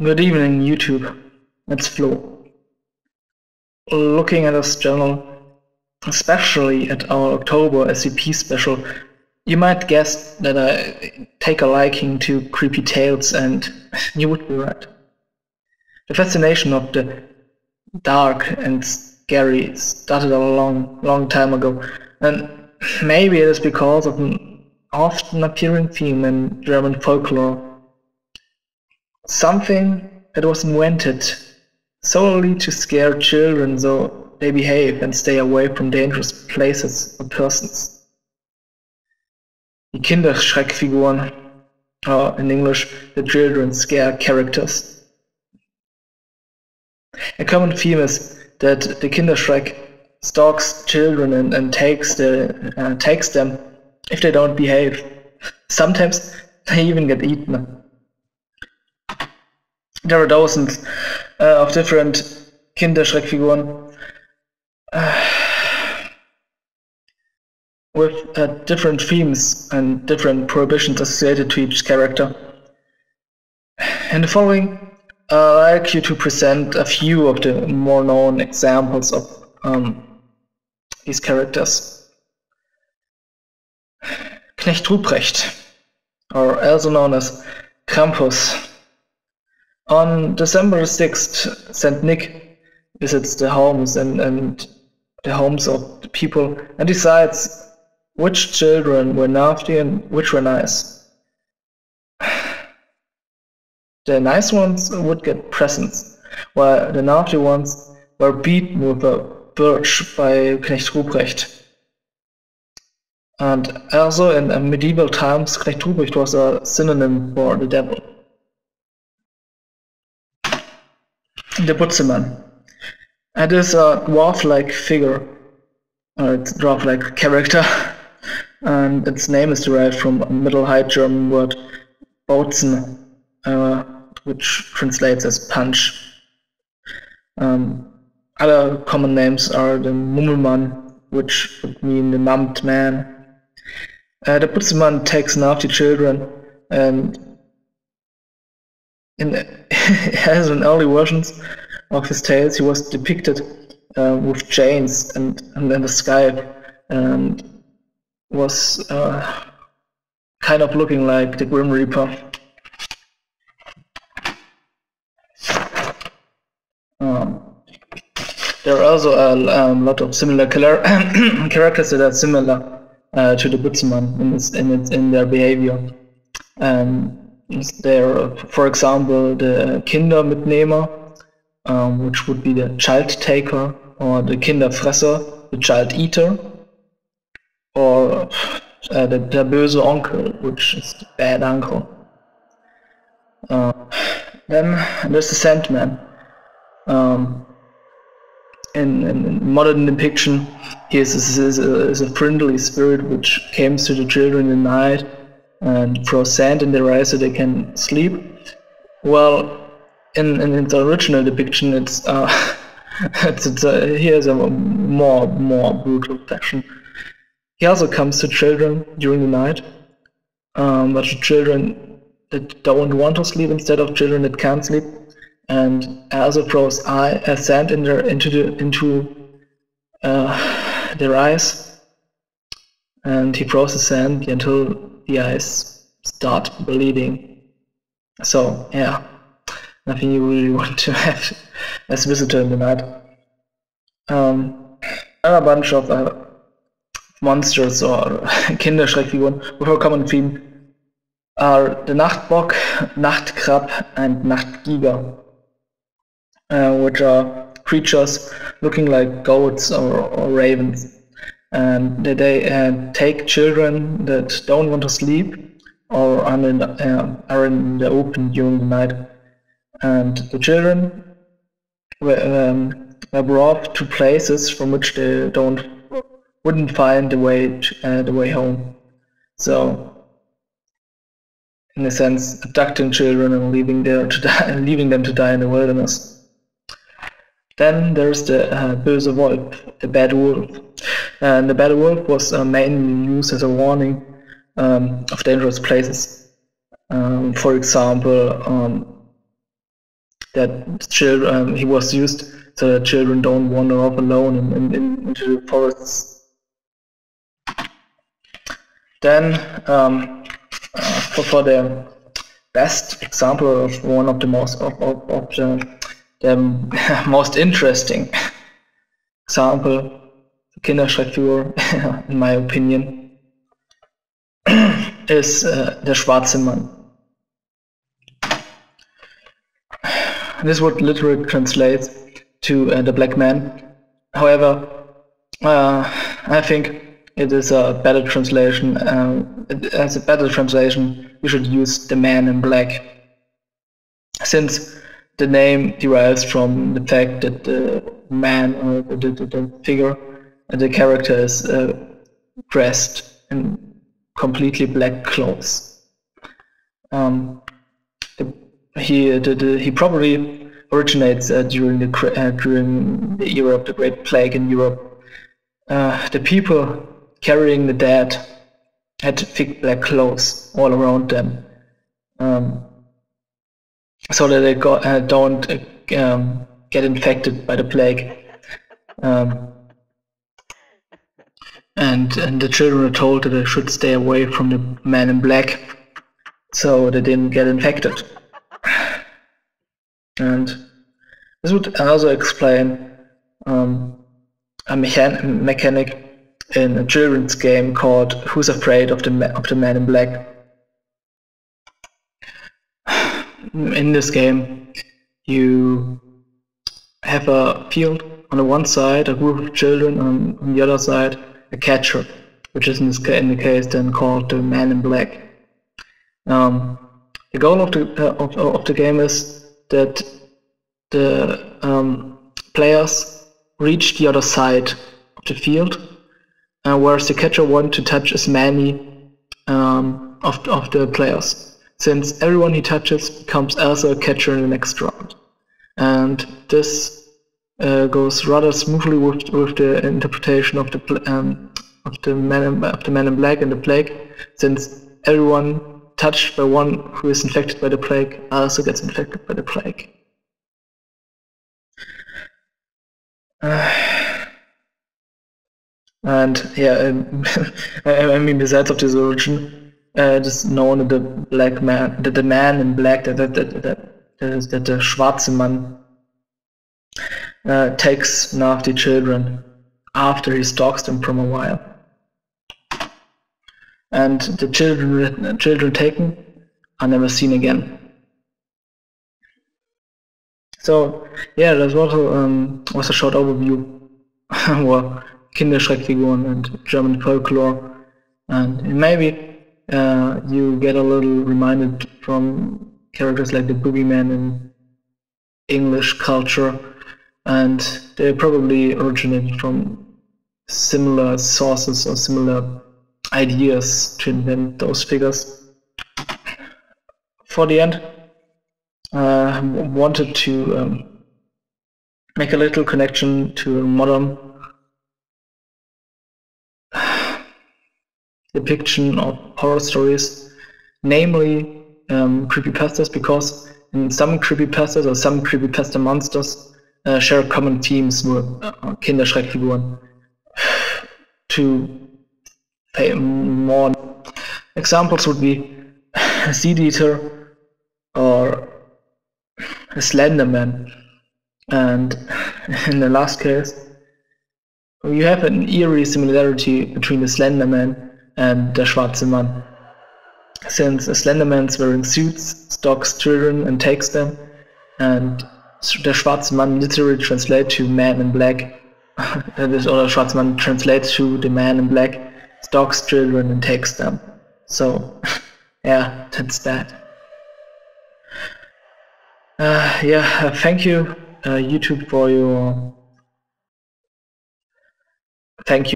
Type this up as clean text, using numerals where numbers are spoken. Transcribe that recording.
Good evening, YouTube. It's Flo. Looking at this channel, especially at our October SCP special, you might guess that I take a liking to creepy tales, and you would be right. The fascination of the dark and scary started a long time ago, and maybe it is because of an often appearing theme in German folklore. Something that was invented solely to scare children so they behave and stay away from dangerous places or persons. Die Kinderschreckfiguren, or in English, the children scare characters. A common theme is that the Kinderschreck stalks children and takes them if they don't behave. Sometimes they even get eaten. There are dozens of different Kinderschreckfiguren with different themes and different prohibitions associated to each character. In the following, I'd like you to present a few of the more known examples of these characters. Knecht Ruprecht, or also known as Krampus. On December 6th, St. Nick visits the homes and the homes of the people and decides which children were naughty and which were nice. The nice ones would get presents, while the naughty ones were beaten with a birch by Knecht Ruprecht. And also in medieval times, Knecht Ruprecht was a synonym for the devil. The Butzemann. It is a dwarf-like figure, or it's a dwarf-like character, and its name is derived from a Middle High German word Butzemann, which translates as punch. Other common names are the Mummelmann, which would mean the mummed man. The Butzemann takes naughty children, and as in early versions of his tales, he was depicted with chains and in the sky, and was kind of looking like the Grim Reaper. There are also a lot of similar characters that are similar to the Butzemann in their behavior. There, for example, the Kindermitnehmer, which would be the child taker, or the Kinderfresser, the child eater, or the böse Onkel, which is the bad uncle. Then there's the Sandman. In modern depiction, he is a friendly spirit which comes to the children in the night and throws sand in their eyes so they can sleep. Well, in the original depiction, it's here's a more brutal fashion. He also comes to children during the night, but to children that don't want to sleep instead of children that can't sleep, and also throws sand into their eyes, and he throws the sand until the eyes start bleeding. So yeah, nothing you really want to have as a visitor in the night. A bunch of monsters or Kinderschreckfiguren with a common theme are the Nachtbock, Nachtkrab, and Nachtgiger, which are creatures looking like goats or ravens. And they take children that don't want to sleep or are in the open during the night. And the children were brought to places from which they wouldn't find the way home. So, in a sense, abducting children and leaving them to die in the wilderness. Then there's the böse Wolf, the bad wolf. And the bad wolf was mainly used as a warning of dangerous places. For example, that children he was used so that children don't wander off alone into the forests. Then for the best example of one of the most the most interesting example, Kinderschreckfigur, in my opinion, is der schwarze Mann. This would literally translate to the black man. However, I think it is a better translation. As a better translation, we should use the man in black, since the name derives from the fact that the man, or the figure, the character is dressed in completely black clothes. He probably originates during the era of the Great Plague in Europe. The people carrying the dead had thick black clothes all around them, so that they don't get infected by the plague. And the children were told that they should stay away from the man in black, so they didn't get infected. And this would also explain a mechanic in a children's game called Who's Afraid of the Man in Black. In this game, you have a field on the one side, a group of children, on the other side, a catcher, which is in the case then called the Man in Black. The goal of the game is that the players reach the other side of the field, whereas the catcher wants to touch as many of the players, since everyone he touches becomes also a catcher in the next round. And this goes rather smoothly with the interpretation of the Man in Black and the plague, since everyone touched by one who is infected by the plague also gets infected by the plague. And yeah, I mean, besides of this origin, it is known that the man in black, that the schwarze Mann takes nach the children after he stalks them from a while. And the children taken are never seen again. So yeah, that was a short overview of Kinderschreckfiguren and German folklore, and maybe you get a little reminded from characters like the boogeyman in English culture, and they probably originated from similar sources or similar ideas to invent those figures. For the end, I wanted to make a little connection to a modern depiction of horror stories, namely creepypastas, because in some creepypastas or some creepypasta monsters share common themes with Kinderschreckfiguren. To pay more examples would be a Seed Eater or a Slenderman, and in the last case you have an eerie similarity between the Slenderman and the schwarze Mann, since the Slenderman's wearing suits, stalks children and takes them, and the schwarze Mann literally translates to Man in Black. Or the schwarze Mann translates to the Man in Black, stalks children and takes them. So yeah, that's that. Yeah, thank you YouTube for your thank you